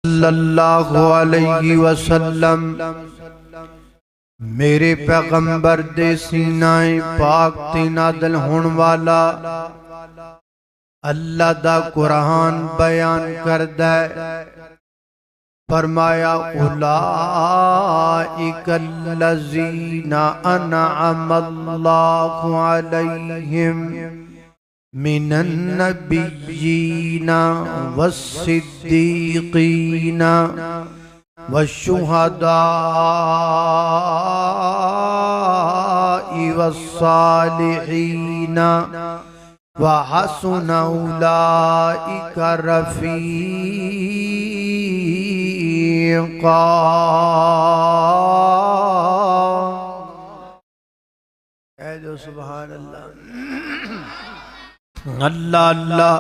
सल्लल्लाहु अलैहि वसल्लम मेरे पैगंबर दे सीनाए पाक ते नाज़िल होने वाला अल्लाह दा कुरान बयान करदा है। फरमाया उलाइकल्लज़ीना अनअमल्लाहु अलैहिम मिनन नबिय्यीना वस्सिद्दीक़ीना वश्शुहदाई वस्सालिहीना वहसुन उलाइका रफ़ीक़ा। कह दो सुभान अल्लाह। अल्लाह अल्लाह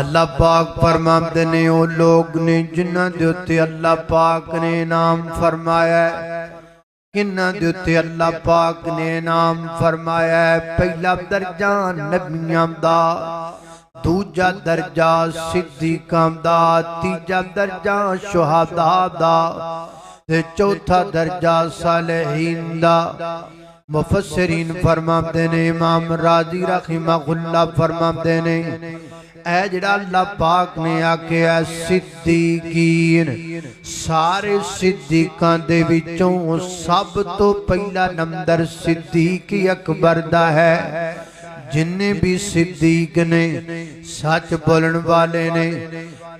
अल्लाह पाक फरमाते ने ओ लोग ने जिन्हां दे उत्ते अल्लाह पाक ने नाम फरमाया है। किन्हां दे उत्ते अल्लाह पाक ने नाम फरमाया है। पहला दर्जा नबियां दा, दूजा दर्जा सिद्दीकां दा, तीजा दर्जा शुहदा दा ते चौथा दर्जा सालिहीन दा। मुफस्सिरीन फरमाते ने, इमाम राज़ी रहिमहुल्लाह फरमाते ने, ऐ जिहड़ा अल्लाह पाक ने आख्या सिद्दीकीन, सारे सिद्दीकां दे विचों सब तो पहला नंबर सिद्दीक अकबर दा है। जिन्ने भी सिद्दीक ने सच बोलने वाले ने।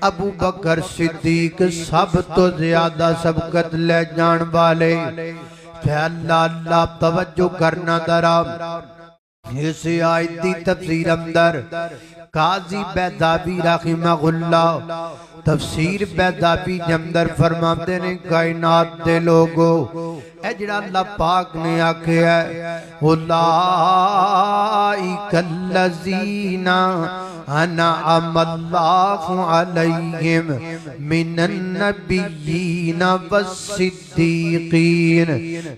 अबू बकर सिद्दीक सब तो ज्यादा सबकत ले जान वाले। अल्लाह अल्लाह तवज्जो करना दरा। इस आयत दी तफसीर अंदर काजी बैदावी रहिमहुल्लाह तफसीर बैदावी के अंदर फरमाते ने, कायनात दे लोगो ए जिहड़ा अल्लाह पाक ने आख्या उलाइकल्लज़ीना अनअमल्लाहु अलैहिम मिनन नबिय्यीना वस्सिद्दीक़ीन।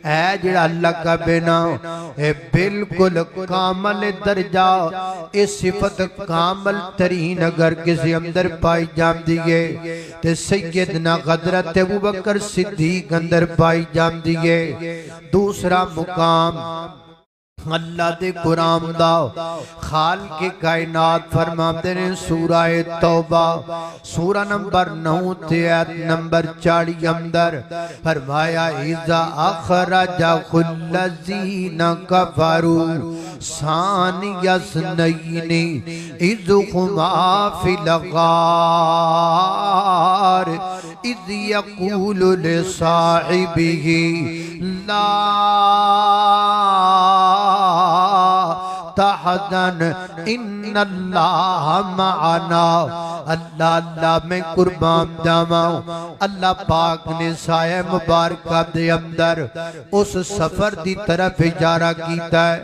ऐ जिहड़ा अल्लाह का बिना ए बिल्कुल कामल दर्जा, ए सिफत कामल तरीन अगर किसी अंदर पाई जाती है तो सैयदना हज़रत अबू बकर सिद्दीक अंदर पाई जाती है। दूसरा मुकाम अल्लाह दे कुरान दा खाल के कायनात फरमाते ने सूरा तौबा सूरा नंबर 9 ते आयत नंबर 40 अंदर फरमाया इज़ा अख़रजहुल्लज़ीना कफ़रू सानियस्नैनि इज़हुमा फ़िल ग़ार इज़ यक़ूलु लिसाहिबिही ला तहज़न इन्नल्लाह मअना। अल्लाह अल्लाह मैं कुर्बान जावां, अल्लाह पाक ने साया मुबारक दे अंदर उस सफर दी तरफ इशारा कीता है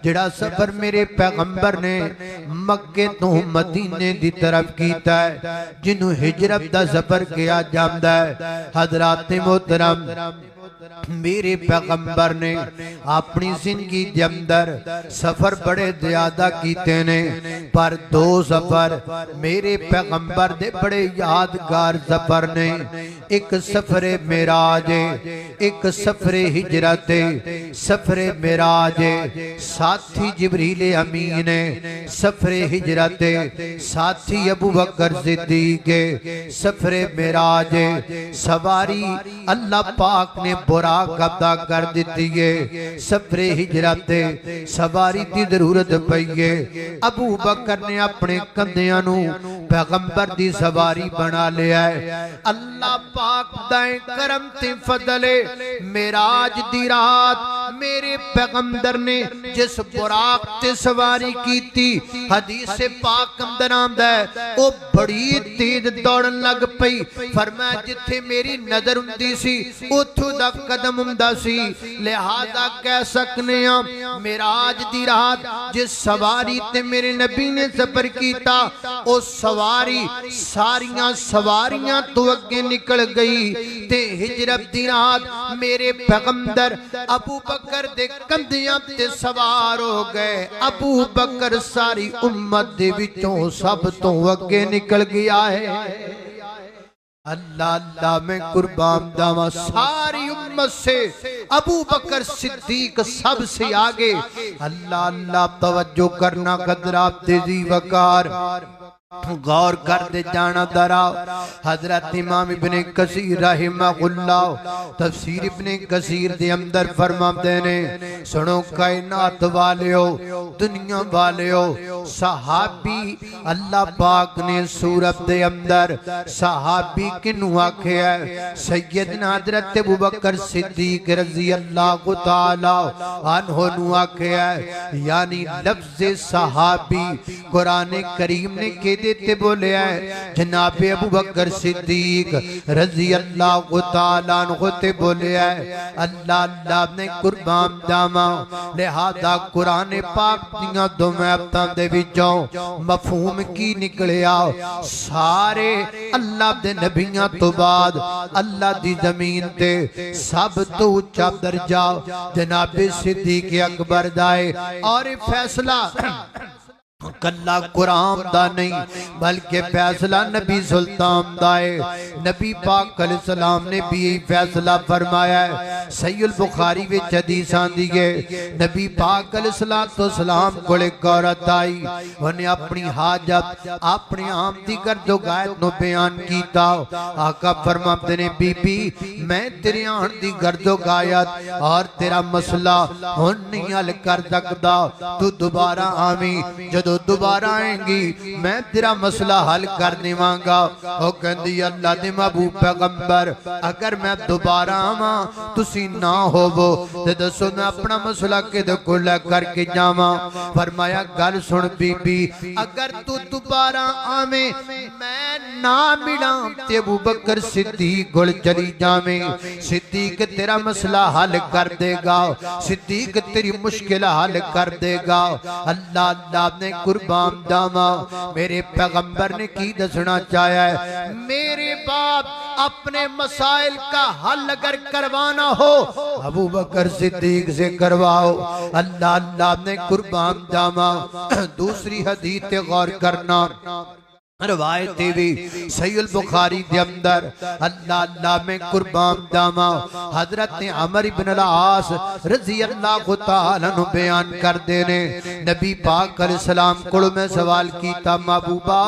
जिहड़ा सफर मेरे पैगंबर ने मक्के तो मदीने दी तरफ कीता है, जिन्हों हिजरत दा सफर किया जाता है। हज़रात मोहतरम मेरे पैगंबर ने अपनी जिंदगी के अंदर सफर बड़े ज्यादा कीते ने, पर दो सफर मेरे पैगंबर दे बड़े यादगार सफर ने। एक सफरे मेराज, एक सफरे हिजरत। सफरे मेराज साथी जिब्रील अमीन, सफरे हिजरत साथी अबू बकर सिद्दीक। सफरे मेराज सवारी अल्लाह पाक ने बुराक अदा कर दी है। सफरे हिजरत सवारी की जरूरत पई है। अबू बकर ने अपने कंधियां नू पैगंबर दी सवारी बना लिया है। अल्लाह पाक दा करम ते फजले मेराज दी रात मेरे पैगंबर ने जिस बुराक ते सवारी की थी, हदीस पाक अंदर आंदा है ओ बड़ी तेज दौड़न लग पई। फरमाया जिथे मेरी नजर हुंदी सी उथों दा कदम हुंदा सी, लिहाजा कह सकने मेराज दी रात जिस सवारी ते मेरे नबी ने सफर कीता ओ सवारी सारियां सवारियां तो अगे निकल गई ते हिजरत दी रात मेरे पैगंबर अबू बकर दे कंधियां ते सवार हो गए। अबू बकर सारी उम्मत दे विचों सब तो अगे निकल गया है। अल्लाह अल्लाह मैं कुर्बान जावा सारी उम्मत से अबू बकर सिद्दीक सबसे आगे। अल्लाह अल्लाह तवज्जो करना कदरात तेजी वकार गौर कर दे जाना दरा। हजरत इमाम इब्ने कसीर रहमहुल्लाह तफसीर इब्ने कसीर दे अंदर फरमाते ने सुनो कायनात वालियो दुनिया वालियो सहाबी अल्लाह पाक ने सूरत दे अंदर सहाबी किनू आखिया सैयदना हजरत अबू बकर सिद्दीक रजी अल्लाह तआला अन्हु नु आखिया यानी लफ्ज़ सहाबी कुरान करीम ने के देते बोले है जनाब अबू बकर सिद्दीक रजी अल्लाह तआला अन्हु ते बोले है अल्लाह अल्लाह ने कुर्बान जावा। लिहाजा कुरान पाक दियां दो आयतां दे विचों मफहूम की निकलिया सारे अल्लाह दे नबियां तो बाद अल्लाह दी जमीन ते सब तो उच्चा दर्जा जनाब सिद्दीक अकबर दा है। और फैसला कल्ला कुरान दा नहीं बल्कि फैसला नबी सुल्तान दा है। नबी पाक अलैहिस्सलाम ने भी यही फैसला फरमाया है। सहीह बुखारी विच हदीस आंदी है नबी पाक अलैहिस्सलाम कोल एक औरत आई उन्हें अपनी हाजत अपने आम दी गर्दो गायत नु बयान कीता। आका फरमाते ने बीबी मैं तेरे आन दी गर्दो गायत और तेरा मसला हुण नहीं हल कर सकदा तू दोबारा आवीं जदों दोबारा आएंगी मैं तेरा मसला हल कर देवांगा। ओ कहंदी अल्लाह दे महबूब पैगंबर अगर मैं दोबारा आवां तुसी ना होवो ते दसो मैं अपना मसला किदे कोल करके जावां। फरमाया गल सुन बीबी अगर तू दोबारा आवें मैं ना मिलां ते अबू बकर सिद्दीक कोल चली जावें। सिद्दीक तेरा मसला हल कर देगा सिद्दीक तेरी मुश्किल हल कर देगा। अल्लाह अल्लाह ने कुर्बान जावा मेरे पैगंबर ने की दसना चाहा है मेरे बाप अपने मसाइल का हल अगर करवाना हो अबू बकर सिद्दीक से करवाओ। अल्लाह अल्लाह ने कुर्बान जावा। दूसरी हदीस पे गौर करना रवायत भी सहीह बुखारी के अंदर अल्लाह अल्लाह में कुर्बान जावा हजरत अमर इब्न अल-आस रजी अल्लाह तआला नु बयान कर देने नबी पाक अलैहिस्सलाम कोल मैं सवाल कीता महबूबा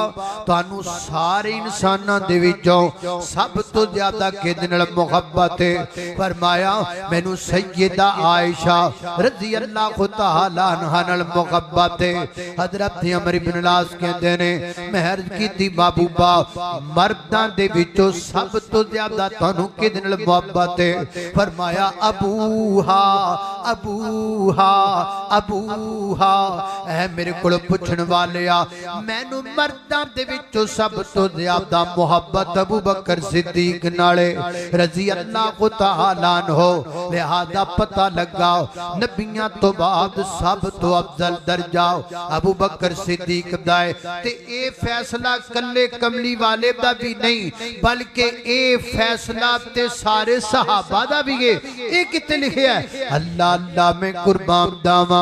तानू सारे इंसानां दे विचों सब तो ज्यादा किहदे नाल मुहब्बत है। फरमाया मैनू सैयदा आयशा रजी अल्लाह तआला अन्हा नाल मुहब्बत है। हजरत अमर इब्न अल-आस कहंदे ने महर की महबूबा मर्दां दे विचों सब तो ज्यादा तानू किहदे नाल मुहब्बत है। फरमाया अबूहा अबूहा अबूहा ऐ मेरे कोल पुछण वालिया मैनू मर्दां दे विचों सब तो ज्यादा मुहब्बत अबू बकर सिद्दीक नाले रजी अल्लाह तआला अन्हु। लिहाजा पता लगा नबियां तो बाद सब तो अफजल दर्जा अबू बकर सिद्दीक दा है ते ए फैसला कल्ले कमली वाले दा भी नहीं बल्कि ए फैसला ते सारे सहाबा दा भी है। ए किथे लिखिया है अल्लाह अल्लाह में कुर्बान जावा।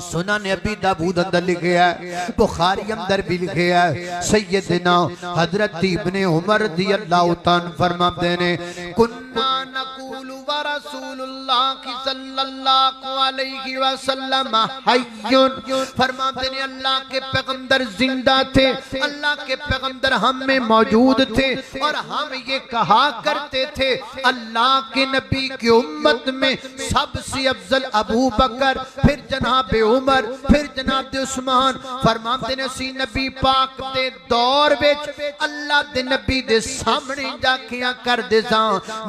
सुना ने अबी दाऊद अंदर लिखे है बुखारी अंदर भी लिखे है सैयदना हजरत इब्ने उमर रज़ी अल्लाह तआला फरमाते ने कुन्ना नकूलु व रसूलुल्लाह सल्लल्लाहु अलैहि वसल्लम हय्युन। फरमाते ने अल्लाह के पैगंबर जिंदा थे अल्लाह के पैगंबर हम में मौजूद थे और हम ये कहा करते थे अल्लाह के नबी की उम्मत में सबसे अफजल अबू बकर फिर जनाब उमर फिर जनाब उस्मान। फरमाते ने सी नबी पाक दे दौर विच अल्लाह दे नबी दे सामने जाकियां कर दे सा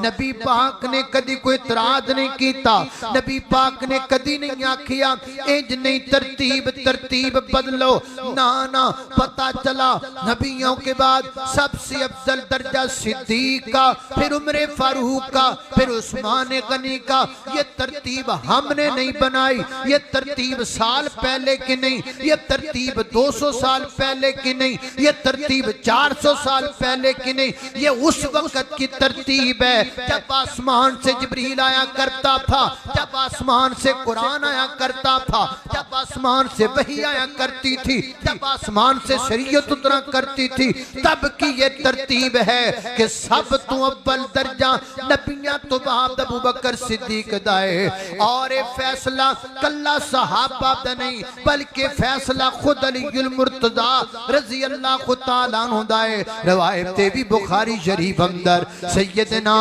नबी पाक ने कदी कोई इतराज नहीं कीता नबी पाक ने कदी नहीं आखिया इंज नहीं तरतीब तरतीब बदलो ना ना। पता चला नबियों के बाद सबसे अफजल दर्जा सिद्दीक का फिर उमर फारूक का फिर उस्मान गनी का। ये तरतीब हमने नहीं बनाई ये तरतीब साल पहले की नहीं ये तरतीब 200 साल पहले की नहीं ये तरतीब 400 साल पहले की नहीं ये उस वक्त की तरतीब है जब आसमान से जिब्रील आया करते करता था, जब आसमान से कुरान आया करता था, जब आसमान से वही आया करती थी, जब आसमान से शरीयत उतरा करती थी, तब की ये तरतीब है कि सब तो अव्वल दर्जा नबियां तो बाद अबू बकर सिद्दीक दाए, और ये फैसला कल्ला सहाबा दा नहीं बल्कि फैसला खुद अलीउल मुर्तजा रजी अल्लाह तआला अन्हु दाए। रवायत भी बुखारी शरीफ अंदर सैयदना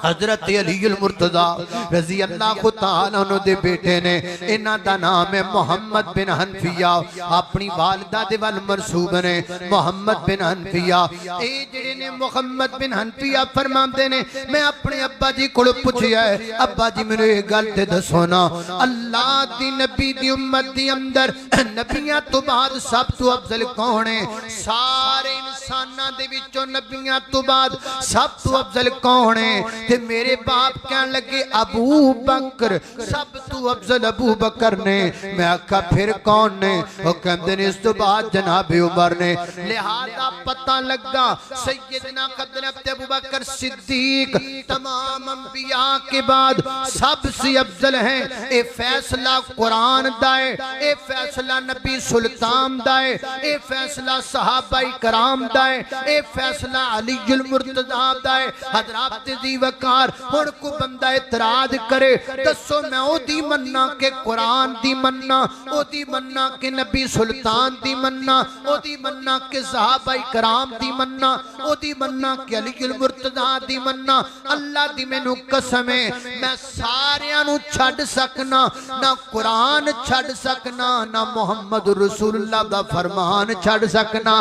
हजरत अलीउल मुर्तजा रजी अल्लाह तआला अन्हु दे बेटे ने, इन्हां दा नाम है मोहम्मद बिन हनफिया, अपनी वालिदा दे वल मरसूब ने मोहम्मद बिन हनफिया। ए जेड़े ने मोहम्मद बिन हनफिया फरमांदे ने, मैं अपने अब्बा जी कोल पुछया है, अब्बा जी मैनू ये गल ते दसो ना, अल्लाह दी नबी दी उम्मत दी अंदर नबियां तो बाद सब तो अफजल कौन है? सारे इंसानां दे विचों नबियां तो बाद सब तो अफजल कौन है? ते मेरे बाप कहन लगे अबू बकर, सब तू अफजल अबू बकर ने। मैं आखा फिर कौन ने? वो कहते ने इस तो बाद जनाब उमर ने। लिहाजा पता लगा सैयदना हज़रत अबू बकर सिद्दीक तमाम अंबिया के बाद सबसे अफजल हैं। ए फैसला कुरान दा है, ए फैसला नबी सुल्तान दा है, ए फैसला सहाबाई कराम दा है, ए फैसला अलीउल मुर्तजा दा है। हजरात दी वकार हुण को बंदा इतराज करे, दसो मैं ओदी मन्ना के कुरान दी मन्ना, ओदी मन्ना के नबी सुल्तान दी मन्ना, ओदी मन्ना के सहाबाई कराम दी मन्ना, ओदी मन्ना के अलीउल मुर्तजा दी मन्ना। अल्लाह दी मैनू कसम है, मैं सारियां नू छड्ड सकना, ना कुरान छड्ड सकना, ना मुहम्मद रसूलुल्लाह दा फरमान छड्ड सकना।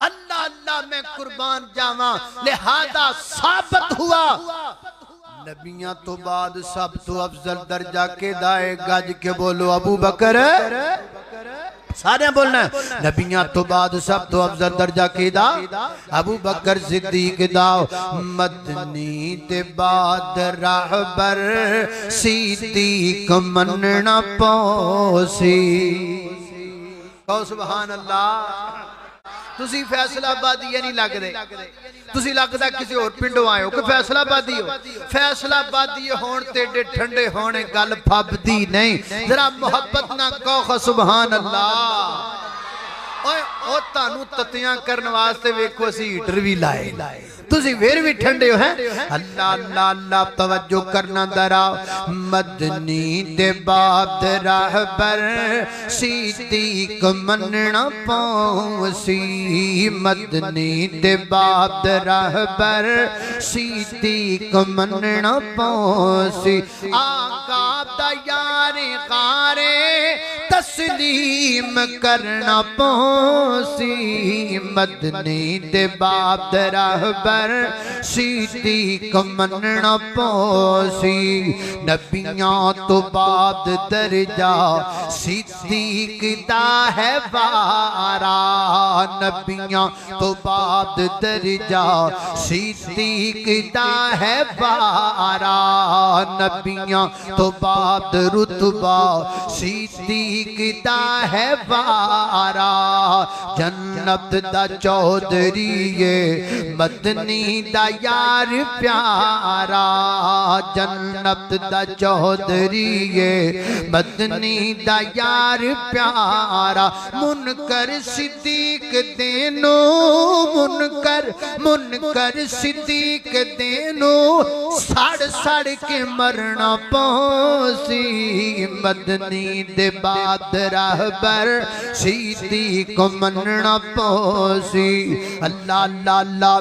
अल्लाह अल्लाह मैं कुर्बान जावा। लिहाजा साबित हुआ नबियां तो बाद सब तो अफजल दर्जा के दाए। गज के बोलो अबू बकर, सारे बोलना नबियां तो बाद सब तो अफजल दर्जा के दा अबू बकर सिद्दीक दा। मदनी ते बाद रहबर सिद्दीक मनना पौसी। कहो सुभान अल्लाह। तुसी फैसलाबादी नहीं लगदे, तुसी लगदा किसी और पिंडों आए हो कि फैसलाबादी हो। फैसलाबादी होण ते एडे ठंडे होने गल फबदी नहीं। जरा मोहब्बत ना कहो सुभान अल्लाह। ओए ओ तानू ततियां करने वास्ते वेखो असी हीटर भी लाए, तुसी फिर भी ठंडे हो हैं। अल्लाह अल्लाह अल्लाह तवज्जो करना दरा। मदनी दे बाद रहबर सिद्दीक मनना पौसी। मदनी दे बाद रहबर सिद्दीक मनना पौसी। आका दा यारे कारे तस्लीम करना पौसी। मदनी दे बाद रहबर सिद्दीक मनना पौसी। नबियां तो बाद दर्जा सिद्दीक दा है वारा। नबियां तो बाद दर्जा सिद्दीक दा है वारा। नबियां तो बाद रुतबा सिद्दीक दा है वारा। जन्नत दा चौधरी मदनी दा यार प्यारा। जन्नत दा चौधरी मदनी दा यार प्यारा। मुनकर सिद्दीक देनो मुनकर सिद्दीक देनो सड़ सड़ के मरना पौसी। मदनी दे बाद रहबर सिद्दीक मनना पौसी। अल्लाह अल्लाह अल्लाह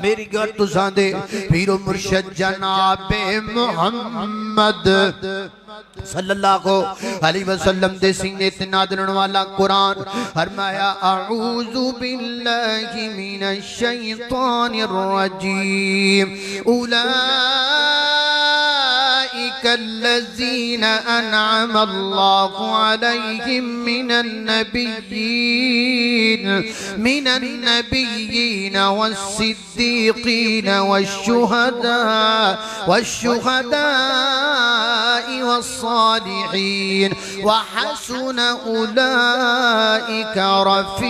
मेरी गल तुसां दे पीरो मुर्शद जनाबे मुहम्मद सल्लल्लाहु अलैहि वसल्लम दे सीने ते नाज़िल होने वाला कुरान फरमाया अऊज़ु बिल्लाहि मिनश शैतानिर रजीम। उलाइकल्लज़ीन अनअम अल्लाहु अलैहिम मिनन नबिय्यीन वस्सिद्दीक़ीन वश्शुहदाኢ वस्सालिहीन वहसुन उलाइक रफ़ीक़ा।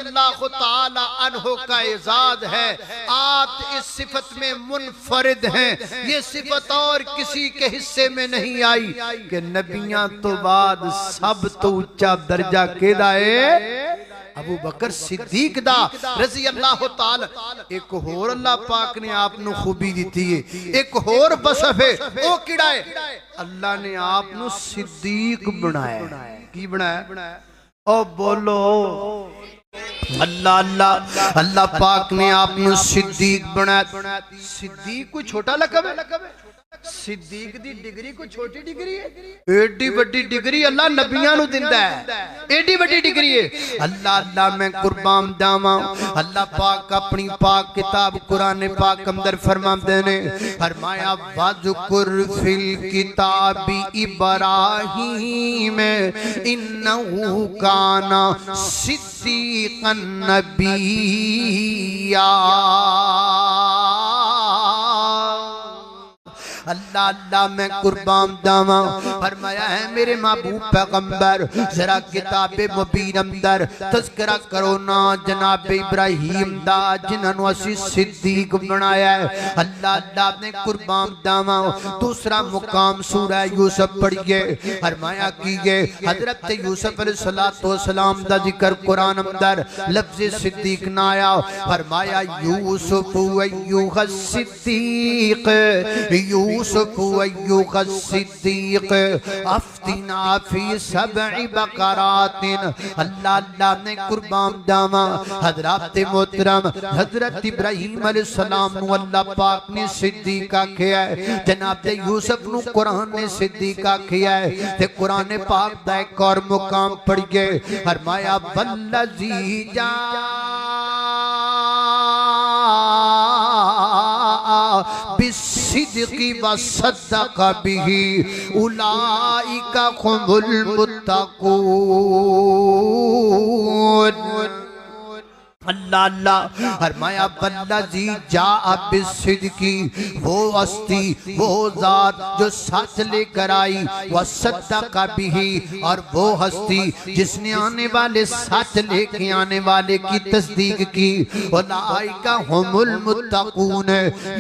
अल्लाह ताला अन्हो का एजाज है, आप इस सिफत में मुनफरिद हैं। ये सिफत और किसी के हिस्से में नहीं आई कि नबियां तो बाद सब तो ऊंचा दर्जा केदा है अबू बकर सिद्दीक दा रजी अल्लाह ताला। एक होर अल्लाह पाक ने आप नु खूबी दी है, एक होर बसफ है, वो किड़ा है अल्लाह ने आप नु सिद्दीक बनाया। की बनाया? ओ बोलो अल्लाह अल्लाह। अल्लाह पाक ने आप नु सिद्दीक बनाया। सिद्दीक कोई छोटा लक़ब है? सिद्दीक दी डिग्री कोई छोटी डिग्री है? एडी बड़ी डिग्री अल्लाह नबियां नु दिंदा है, एडी बड़ी डिग्री है। अल्लाह अल्लाह मैं कुर्बान जावा। अल्लाह पाक अपनी पाक किताब कुरान पाक अंदर फरमाते ने, फरमाया वज़कुर फिल किताबी इब्राहीम इन्नहु काना सिद्दीक़न नबिय्या। अल्लाह अल्लाह मैं कुर्बान जावा। फरमाया है मेरे महबूब पैगंबर जरा किताबे मुबीन अंदर तज़किरा करो ना जनाब इब्राहीम दा जिन्होंने असी सिद्दीक बनाया है। अल्लाह अल्लाह ने कुर्बान जावा। दूसरा मुकाम सूरह यूसुफ पढ़िए। फरमाया कीजिए हजरत यूसुफ अलैहिस्सलाम दा जिक्र कुरान अंदर लफ्ज़ सिद्दीक ना आया। फरमाया यूसुफ अय्युहा सिद्दीक, यूसुफ अय्युहा सिद्दीक अफ्तिना फी सब'i बकरातिन। अल्लाह अल्लाह ने कुर्बान जावा। हजरत मोहतरम हजरत इब्राहीम अलैहिस्सलाम नु अल्लाह पाक ने सिद्दीक आखिया है, जनाब यूसुफ नु कुरान ने सिद्दीक आखिया है। ते कुरान पाक दा एक और मुकाम पढ़िए। फरमाया वल्लज़ी जा बिस्सिद्क़ि वसद्दक़ बिही उलाइका हुमुल मुत्तक़ून। अल्लाह अल्लाह। फरमाया वल्लज़ी जाअ बिस्सिद्क़ि, वो हस्ती वो जात जो सच लेकर आई, वसद्दक़ बिही और वो हस्ती जिसने आने वाले सच लेके आने वाले की तस्दीक की। उलाइका हुमुल मुत्तक़ून,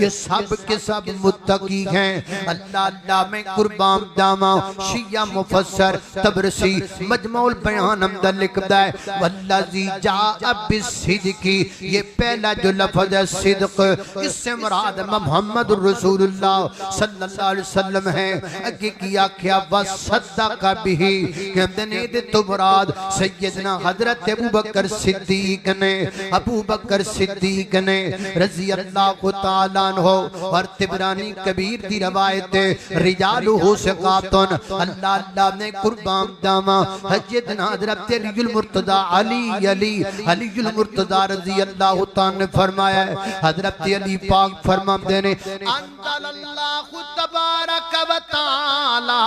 ये सब के सब मुत्तकी हैं। अल्लाह अल्लाह मैं कुर्बान जावा। शिया मुफस्सर तबरसी मजमुल बयान अंदर लिखता है वल्लज़ी जाअ बिस्सिद्क़ि की ये पहला जो लफ्ज़ है सिद्क, इससे मुराद मोहम्मद रसूलुल्लाह सल्लल्लाहु अलैहि वसल्लम है। आगे की आख्या वसद्दक़ बिही, कहते ने दे तो मुराद सैयदना हजरत अबू बकर सिद्दीक ने, अबू बकर सिद्दीक ने रज़ी अल्लाह तआला अन्हु। और तिबरानी कबीर दी रवायत रिजालुहु सिक़ातुन। अल्लाह अल्लाह ने कुर्बान जावा। सैयदना हजरत अलीउल मुर्तज़ा अलीउल मुर्तज़ा रज़ी अल्लाह ताला ने फरमाया, हजरत अली पाक फरमाते ने अंज़लल्लाहु तबारक व तआला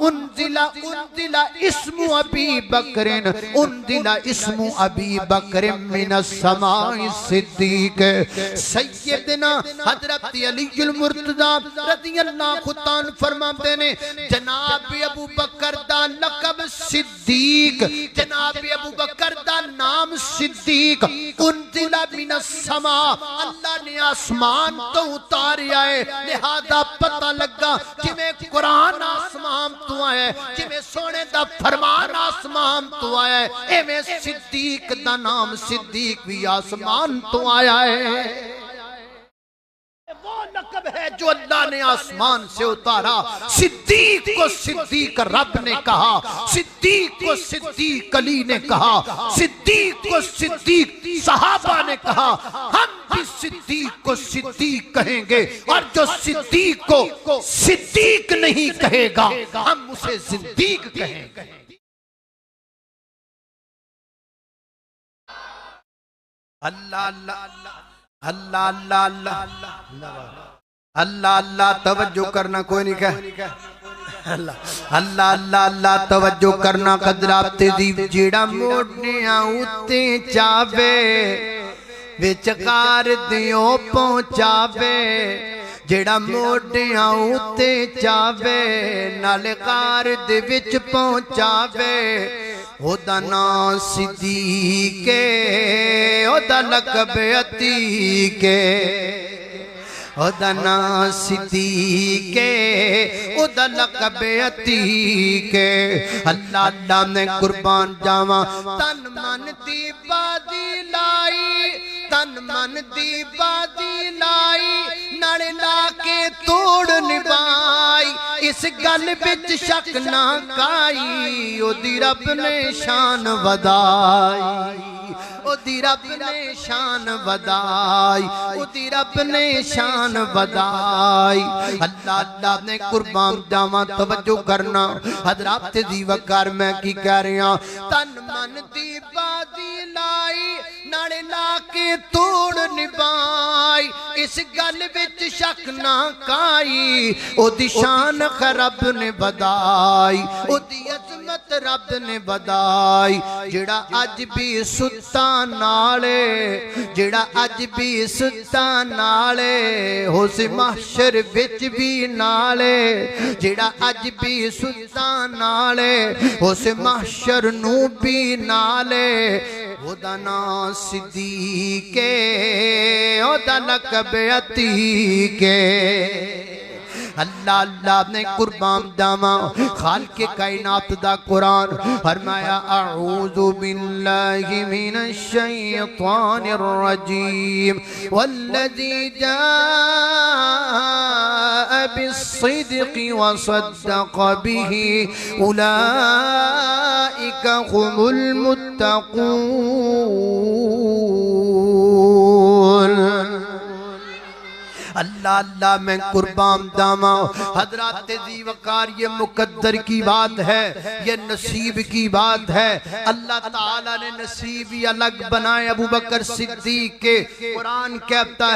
उनज़िला इस्मु अबी बकरिन, उनज़िला इस्मु अबी बकरिन मिनस समाई सिद्दीक। सैयदना हजरत अलीउल मुर्तज़ा रज़ी अल्लाह ताला फरमाते ने जनाब अबू बकर दा लक़ब सिद्दीक, जनाब अबू बकर दा नाम सिद्दीक उनज़िला मिनस समा, अल्लाह ने आसमान तो उतारिया है। लिहाजा पता लगा जिमें कुरान आसमान तो आया, जिमें सोने दा फरमान आसमान तो आया है, एवें सिद्दीक दा नाम सिद्दीक भी आसमान तो आया है। वो लक़ब है जो अल्लाह ने आसमान से उतारा। सिद्दीक को सिद्दीक रब ने कहा, सिद्दीक को सिद्दीक अली ने कहा, सिद्दीक को सिद्दीक सहाबा ने कहा। हम भी सिद्दीक को सिद्दीक कहेंगे और जो सिद्दीक को सिद्दीक नहीं कहेगा हम उसे सिद्दीक कहेंगे। अल्लाह अल्लाह अल्लाह अल्लाह अल्लाह अल्लाह अल्लाह तवज्जो करना, कोई नहीं कह अल्लाह अल्लाह अल्लाह अल्लाह तवज्जो करना। कदराते दी जेड़ा मोढ़ियां उत्ते चावे विचकार दियो पहुंचावे, जेड़ा मोढ़ियां उत्ते चावे नाले कार दे विच पहुंचावे। ओदा नां सिद्दीके ओदा लक़ब अतीके ओदा नां सिद्दीके ओदा लक़ब अतीके अल्लाह अल्लाह ने कुर्बान जावा तन मन दी बाजी लाई तन मन दी बाजी लाई नाले ला के तोड़ निभाई इस गल विच शक ना काई ओदी रब ने शान वधाई ओदी रब ने शान वधाई ओदी रब ने शान वधाई अल्लाह अल्लाह ने कुर्बान जावा तवज्जो करना हजरात दी वकार मैं की कह रहा तन मन दी बाजी लाई नाले ला के तोड़ निभाई इस गल विच शक ना काई ओदी शान रब ने वधाई ओदी अजमत रब ने वधाई जेड़ा अज भी सुता नाले जेड़ा अज भी सुता नाले उस महशर विच भी नाले जेड़ा अज भी सुता नाले उस महशर नू भी नाले ओदा नां सिद्दीके ओदा लक़ब अतीके अल्लाह अल्लाह ने कुर्बान जावा खालिक़े कायनात दा कुरान फरमाया अऊज़ु बिल्लाहि मिनश शैतानिर रजीम वल्लज़ी जाअ बिस्सिद्क़ि व सद्दक़ बिही उलाइका हुमुल मुत्तक़ून अल्लाह अल्लाह मैं कुर्बान जावा हजरात जी वकार ये मुकद्दर की बात है ये नसीब की बात है अल्लाह ताला ने नसीब ही अलग बनाए अबू बकर सिद्दीक के कुरान कहता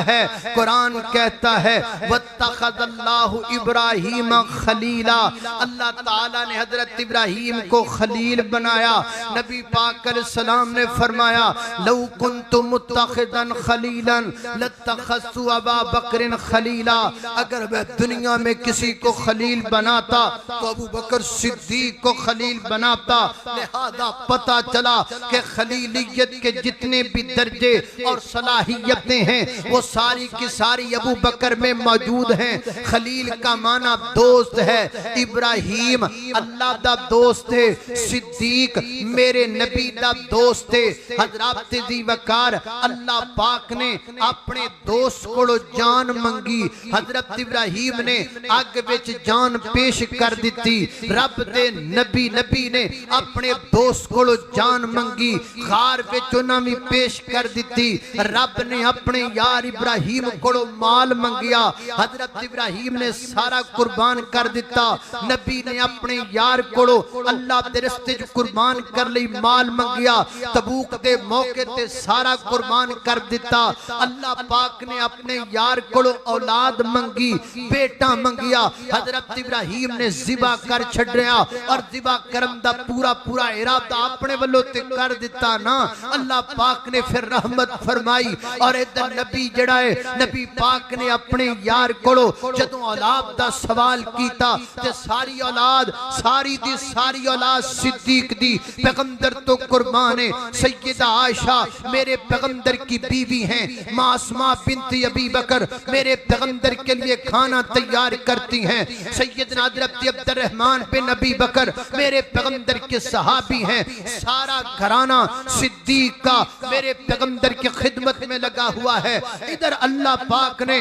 है वत्तखज़ल्लाहु इब्राहीम खलीला अल्लाह ताला ने हजरत इब्राहीम को खलील बनाया नबी पाक अलैहिस्सलाम ने फरमाया लौ कुन्तु मुत्तखिज़न खलीलन लत्तखज़तु अबा बकर खलीला अगर मैं दुनिया में किसी को खलील बनाता तो अबू बकर सिद्दीक को खलील बनाता लिहाजा पता चला कि खलीलियत के जितने भी दर्जे और सलाहियतें हैं वो सारी की सारी अबू बकर में मौजूद हैं खलील का माना दोस्त है इब्राहीम अल्लाह दा दोस्त है सिद्दीक मेरे नबी दा दोस्त है हजरात दी वकार अल्लाह पाक ने अपने दोस्त को जान मंगी हजरत इब्राहीम ने अग विच जान पेश कर दी रब दे नबी ने अपने दोस्त को जान मंगी खार विच उन्हां भी पेश कर दी रब ने अपने यार इब्राहीम को माल मंगिया हजरत इब्राहीम ने सारा कुर्बान कर दिता नबी ने अपने यार को अल्लाह दे रस्ते च कुर्बान कर लई माल मंगिया तबूक दे मौके ते सारा कुर्बान कर दिता अल्लाह पाक ने अपने यार को औलाद मंगी बेटा मंगिया हजरत इब्राहीम ने ज़िबा कर छड़िया और ज़िबा करम दा पूरा पूरा इरादा अपने वल्लों ते कर दिता ना अल्लाह पाक ने फिर रहमत फरमाई और इधर नबी जड़ा है नबी पाक ने अपने यार कोलो जदों औलाद दा सवाल कीता ते सारी औलाद सिद्दीक दी पैगंबर तो कुर्बान है सैयदा आयशा मेरे पैगंबर की बीवी हैं मासूमा बिन्त अबी बकर मेरे पैगंबर के लिए खाना तैयार करती हैं सैयदना हज़रत अब्दुर्रहमान बिन अबी बकर मेरे पैगंबर के सहाबी हैं सारा घराना सिद्दीक का मेरे पैगंबर की खिदमत में लगा हुआ है इधर अल्लाह पाक ने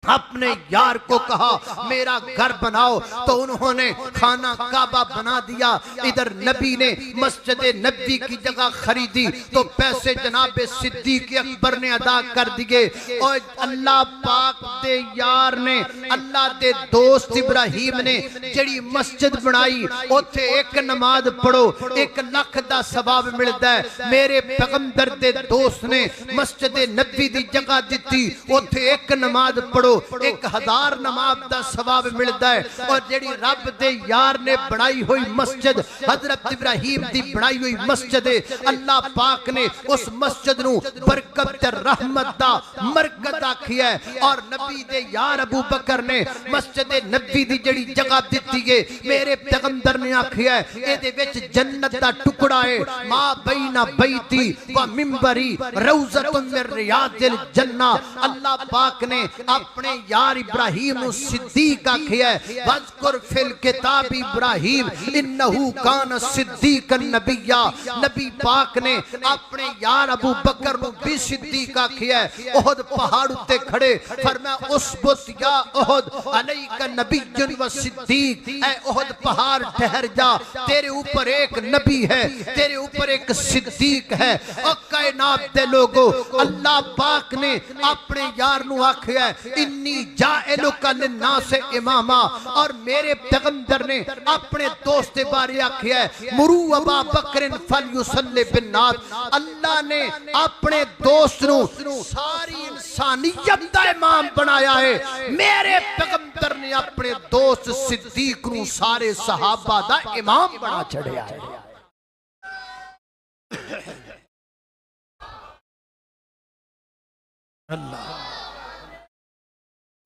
अपने यार को कहा मेरा घर बनाओ तो उन्होंने खाना काबा बना दिया इधर नबी ने मस्जिद नबी की जगह खरीदी तो पैसे जनाब सिद्दीक अकबर ने अदा कर दिए और अल्लाह पाक दे यार ने अल्लाह दे दोस्त इब्राहीम ने जड़ी मस्जिद बनाई उथे एक नमाज पढ़ो 1 लाख दा सवाब मिलता है मेरे पैगंबर दे दोस्त ने मस्जिद नबी दी जगह दी उथे एक नमाज पढ़ो पढ़ो 1000 नमाज का सवाब मिलता है। और जेड़ी रब दे यार ने बनाई हुई मस्जिद हजरत इब्राहिम दी बनाई हुई मस्जिद है, अल्लाह पाक ने उस मस्जिद नू बरकत ते रहमत दा मरकज आखिया है। और नबी दे यार अबू बकर ने मस्जिद नबी दी जेड़ी जगह दिती है, मेरे पैगंबर ने आखिया है एदे विच जन्नत दा टुकड़ा है, मा बैना बैती व मिंबरी रौज़तुन मिन रियादिल जन्ना। अल्लाह पाक ने अपने यार इब्राहिम नु सिद्दीक आखिया है, वज़कुर फिल किताब इब्राहिम इन्नहु कान सिद्दीकन नबिय्या। नबी पाक ने अपने यार अबू बकर नु भी सिद्दीक आखिया है। ओहद पहाड़ उत्ते खड़े फरमाया उसबुत या ओहद अलैका नबिय्युन व सिद्दीक, ऐ ओहद पहाड़ ठहर जा, तेरे ऊपर एक नबी है, तेरे ऊपर एक सिद्दीक है। और कायनात दे लोगों, अल्लाह पाक ने अपने यार नु आखिया इन्नी जाइलुका लिन्नास इमामा। और मेरे पैगंबर ने अपने दोस्त बारे आखिया मुरू अबा बकरिन फलयुसल्लि बिन्नास। अल्लाह ने अपने दोस्त नु सारी इंसानियत दा इमाम बनाया है। मेरे पैगंबर ने अपने दोस्त सिद्दीक नु सारे सहाबा दा इमाम बना छड़िया है। अल्लाह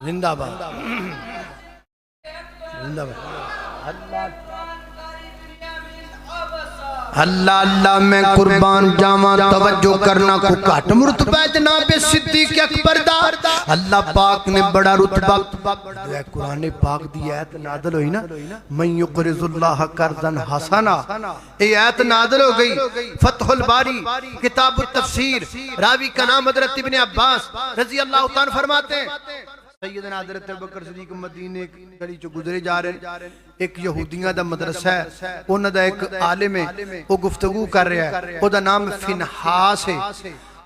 जिंदाबाद जिंदाबाद। अल्लाह अल्लाह मैं कुर्बान जावा, तवज्जो करना को घट मुर्तबा जनाब सिद्दीक अकबर दा। अल्लाह पाक ने बड़ा रुतबा कुरान पाक दी आयत नाज़िल हुई ना, मन युक़रिज़ुल्लाह कर्ज़न हसना, ये आयत नाज़िल हो गई फतहुल बारी किताबुत तफसीर। रावी का नाम हज़रत इब्ने अब्बास रज़ी अल्लाह तआला फरमाते हैं, सैयदना हज़रत अबू बकर सिद्दीक मदीने गली चो गुजरे जा रहे, एक यहूदियों का मदरसा है, उन्हां दा एक आलिम है, वो गुफ्तगू कर रहा है, ओदा नाम फिनहास है।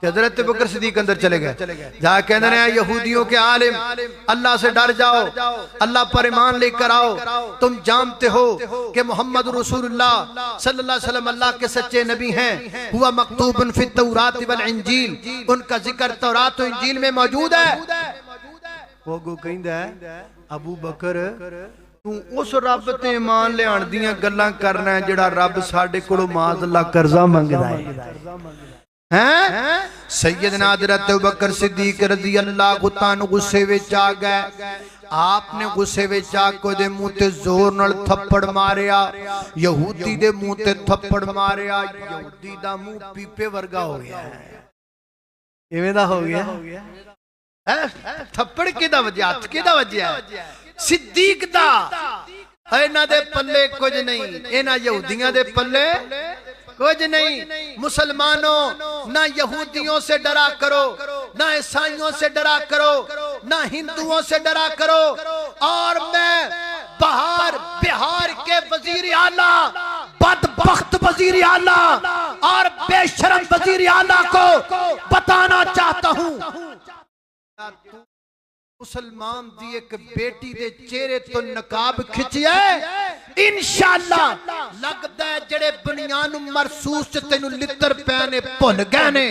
हज़रत अबू बकर सिद्दीक अंदर चले गए, जा कहते हैं यहूदियों के आलिम अल्लाह से डर जाओ, अल्लाह पर ईमान लेकर आओ, तुम जानते हो कि मोहम्मद रसूलुल्लाह सल्लल्लाहु अलैहि वसल्लम अल्लाह के सच्चे नबी हैं। हुआ मकतूबन फी तौरात वल इंजील, उनका जिक्र तौरात और इंजील में मौजूद है। वो गो कहंदा अबू बकर तू उस रब ते ईमान लियाण दियां गल्लां करना है जेड़ा रब साडे कोलों माज़अल्लाह कर्जा मंगदा है। सैयदना हज़रत अबू बकर सिद्दीक रज़ी अल्लाह ताला गुस्से विच आ गए। आपने गुस्से विच आके दे मुंह ते जोर नाल थप्पड़ मारिया, यहूदी दे मुंह ते थप्पड़ मारिया, यहूदी दा मुंह पीपे वर्गा हो गया है। किवें दा हो गया? थप्पड़ किदा वजया, हथ किदा वजया? सिद्दीक दा। इन्हां दे पल्ले कुछ नहीं, इन्हां यहूदियां दे पल्ले कुछ नहीं। मुसलमानों ना यहूदियों से डरा करो, ना ईसाइयों से डरा करो, ना हिंदुओं से डरा करो। और मैं बिहार के वजीर आला, बदबख्त वजीर आला और बेशरम वजीर आला को बताना चाहता हूं, मुसलमान दी एक बेटी दे चेहरे तो नकाब खिंचिया इंशाअल्लाह लगदा है जेड़े बनियान मरसूस च तेनू लित्र पहने भुल गए ने,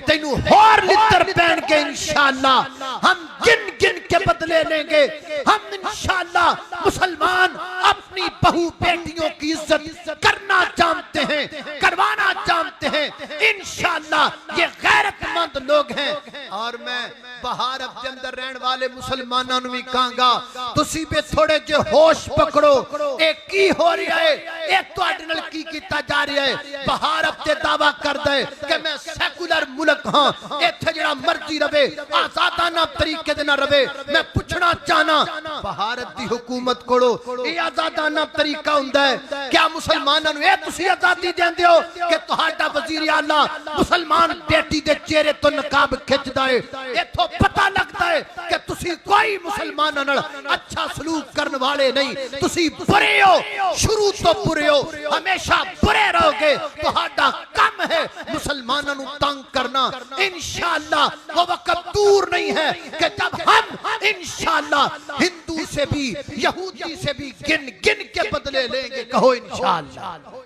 तेनू होर लित्र पहन के इंशाअल्लाह हम गिन गिन के बदले लेंगे। हम इंशाअल्लाह मुसलमान अपनी बहू बेटियों की इज्जत करना जानते हैं, करवाना जानते हैं। इंशाअल्लाह ये गैरतमंद लोग हैं। और मैं भारत के अंदर रहने वाले मुसलमानों भी कहूंगा, तुसी भी थोड़े जे होश पकड़ो। एक की हो रहा है, एक तुहाडे नाल की कीता जा रहा है। भारत ते दावा करदा है कि मैं सेकुलर मुल्क हां, इत्थे जेड़ा मर्जी रवे आजादाना तरीके दे नाल रवे। मैं पूछना चाहना भारत दी हुकूमत कोलो ये आजादाना तरीका हुंदा है? क्या मुसलमानां नूं ये तुसी आजादी देंदे हो कि तुहाडा वजीर आला मुसलमान बेटी दे चेहरे तो नकाब खिंचदा है? इत्थों पता लगता है कि तुसी कोई मुसलमानां नाल अच्छा सलूक करने वाले नहीं, तुसी बुरे हो, शुरू तो बुरे हो, हमेशा बुरे रहोगे। तुहाडा काम है मुसलमानों नूं तंग करना। इंशाअल्लाह वो वक्त दूर नहीं है कि जब हम इंशाअल्लाह हिंदू से भी यहूदी से भी गिन गिन के बदले लेंगे। कहो इंशाअल्लाह।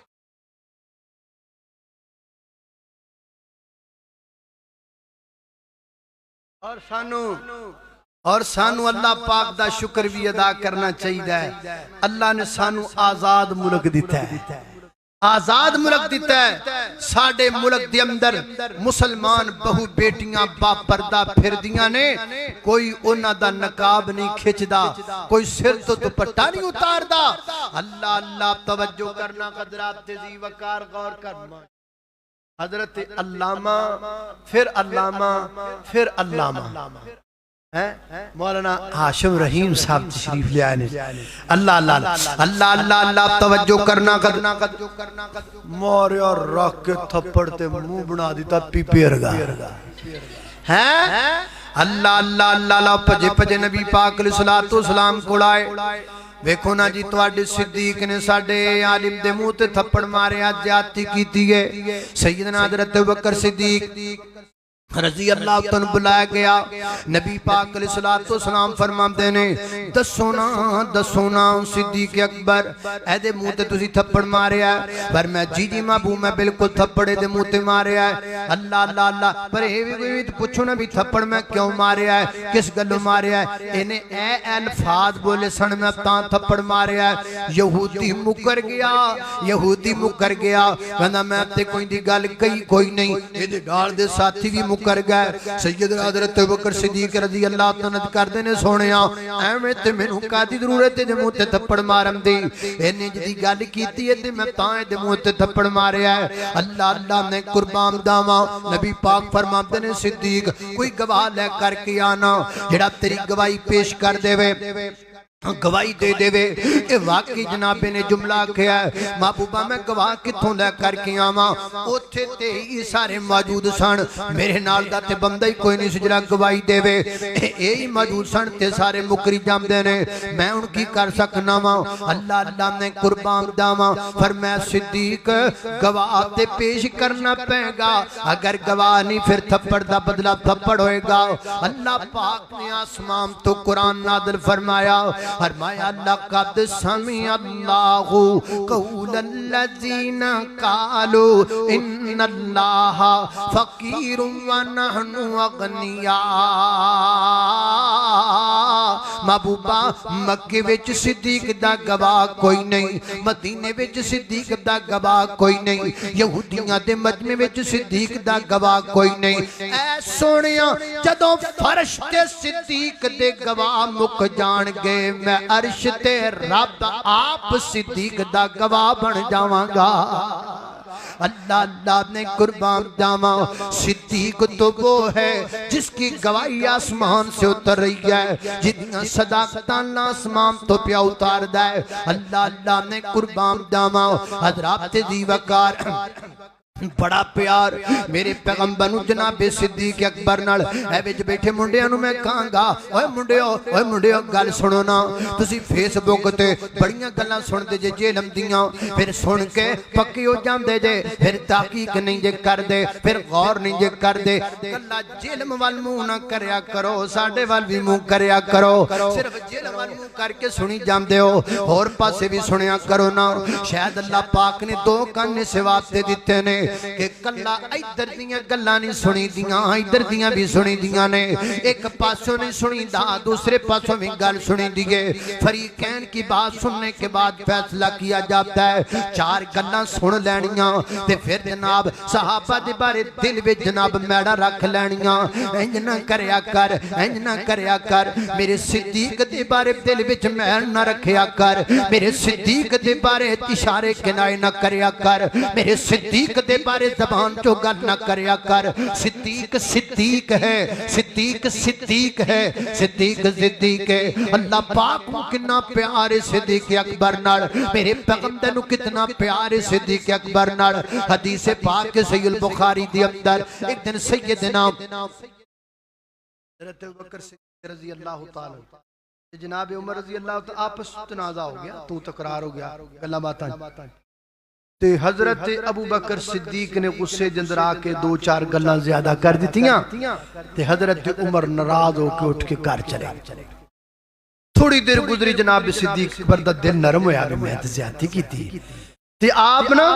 और सानू और सानू अल्लाह पाक दा शुक्र भी अदा करना चाहिए। अल्लाह ने सानू आजाद मुल्क दिता है, आजाद मुल्क दिता है। साडे मुल्क दे अंदर मुसलमान बहु बेटियां बापरदा फिरदियां ने, कोई उन्हां दा नकाब नहीं खिंचदा, कोई सिर तो दुपट्टा नहीं उतारदा। अल्लाह अल्लाह तवज्जो करना हज़रात जी, वकार गौर करना। हजरत अल्लामा फिर अल्लामा फिर अल्लामा है मौलाना हाशिम रहीम साहब तशरीफ ले आए। अल्लाह अल्लाह अल्लाह अल्लाह अल्लाह तवज्जो करना मोरे और रख के थप्पड़ ते मुंह बना दिता पीपे वर्गा है। अल्लाह अल्लाह अल्लाह भजे भजे नबी पाक अलैहिस्सलातु वस्सलाम कोल आए। वेखो ना जी, तुहाडे सिद्दीक ने साडे आलिम दे मुंह ते थप्पड़ मारिया, ज्यादती कीती है। सैयदना हज़रत अबू बकर सिद्दीक रज़ी अल्लाह तआला बुलाया गया। नबी पाक अलैहिस्सलातु वस्सलाम फरमाते ने, दसो ना सिद्दीक अकबर एदे मुंह ते तुसी थप्पड़ मारिया? पर मैं जी जी महबूब मैं बिल्कुल थप्पड़ दे मुंह ते मारिया है। अल्लाह अल्लाह अल्लाह, पर ये भी पूछो ना भी थप्पड़ मैं क्यों मारिया है, किस गल्लों मारिया है? इन्हें ए अल्फाज बोले सन, मैं तां थप्पड़ मारिया है। यहूदी मुकर गया, यहूदी मुकर गया, कहंदा मैं ते कोई दी गल कही कोई नहीं, इहदे नाल दे साथी भी कर गए। सैयदना हज़रत अबू बकर सिद्दीक रज़ी अल्लाह तआला करदे ने, सोहणिया एवें ते मैनू कादी जरूरत है मुंह ते थप्पड़ मारन दी? इन्ने जदी गल कीती है ते मैं तां इहदे मुंह ते थप्पड़ मारिया है। अल्लाह अल्लाह ने कुर्बान दावा। नबी पाक फरमाते ने, सिद्दीक कोई गवाह ले करके आना जेड़ा तेरी गवाही पेश कर देवे, गवाही दे देवे। ए वाकई जनाबे ने जुमला आख्या, महबूबा मैं गवाह कित्थों लै करके आवां? उत्थे ते ही सारे मौजूद सन, मेरे नाल दा ते बंदा ही कोई नहीं सी जेड़ा गवाही देवे। ए ही मौजूद सन ते सारे मुकरी जांदे ने, मैं हुण की कर सकना वा? अल्लाह अल्लाह ने कुर्बान दावा। फरमाया सिद्दीक गवाह ते पेश करना पेगा, अगर गवाह नहीं फिर थप्पड़ दा बदला थप्पड़ होएगा। अल्लाह पाक ने आसमान तो कुरान नाज़िल फरमाया, फरमाया लक़द समिअल्लाहु क़ौलल्लज़ीना क़ालू इन्नल्लाह फ़क़ीरुन व नहनु अग़निया। महबूबा मक्के विच सिद्दीक दा गवाह कोई नहीं, मदीने विच सिद्दीक दा गवाह कोई नहीं, यहूदियां दे मजमे विच सिद्दीक दा गवाह कोई नहीं। ऐ सोहणिया जदों फर्श ते सिद्दीक दे गवाह मुक जाणगे, मैं अर्श ते रब आप सिद्दीक दा गवाह बन जावांगा। अल्लाह अल्लाह ने कुर्बान जावा। सिद्दीक तो वो है जिसकी गवाही आसमान से उतर रही है, जिन्दियां सदाकतां आसमान तो प्या उतारदा है। अल्लाह अल्लाह ने कुर्बान जावा। हज़रात दी वकार बड़ा प्यार मेरे पैगंबर नूं जनाबे सिद्दीक अकबर नाल। ए विच बैठे मुंडियां नूं मैं कहांगा, ओए मुंडियो गल सुनो ना। तुसी फेसबुक ते बड़ियां गल्लां सुनदे जे जेलम दियां, फिर सुन के पक्के हो जांदे जे, फिर तहकीक नहीं जे करदे, फिर गौर नहीं जे करदे। कल्ला जेलम वाल मुंह ना करया करो, साडे वाल भी मुंह करया करो। सिर्फ जेलम वाल मुंह करके सुनी जांदे हो, होर पासे भी सुनिया करो ना। शायद अल्लाह पाक ने दो कान इस वास्ते दिते ने कि कल्ला इधर दियां गल्लां नहीं सुनी दियां, इधर दियां भी सुनी दियां ने। एक पासों नहीं सुनी दा, दूसरे पासों भी गल सुनी दिए। फरीकैन की बात सुनने के बाद फैसला किया जाता है। चार गल्लां सुन लैनियां ते फिर जनाब सहाबा दे बारे दिल विच जनाब मैड़ा रख लैनियां। इंज ना करया कर, इंज ना करया कर। मेरे सिद्दीक दे बारे दिल विच मैल ना रखया कर, मेरे सिद्दीक दे बारे इशारे किनारे ना करया कर, मेरे सिद्दीक दे बारे जबान चो गल ना करया कर। सिद्दीक सिद्दीक है, सिद्दीक सिद्दीक है, सिद्दीक सिद्दीक है। अल्लाह पाक को कितना प्यार है सिद्दीक अकबर नाल, मेरे पैगंबर को कितना प्यार है सिद्दीक अकबर नाल। हदीस पाक के सहीह बुखारी दी अंदर एक दिन सैयदना हज़रत अबू बकर सिद्दीक रज़ी अल्लाह तआला जनाब उमर रज़ी अल्लाह तआला आपस तनाज़ा हो गया, तू तकरार हो गया, गल्लां बातां ते हजरत अबू बकर सिद्दीक ने गुस्से दे अंदर आके दो चार गल्लां ज्यादा कर दित्तियां ते हजरत उमर नाराज होके उठ के घर चले। थोड़ी देर गुजरी जनाब सिद्दीक अकबर दा दिल नरम होया, मैं ते ज्यादती कीती ते आप ना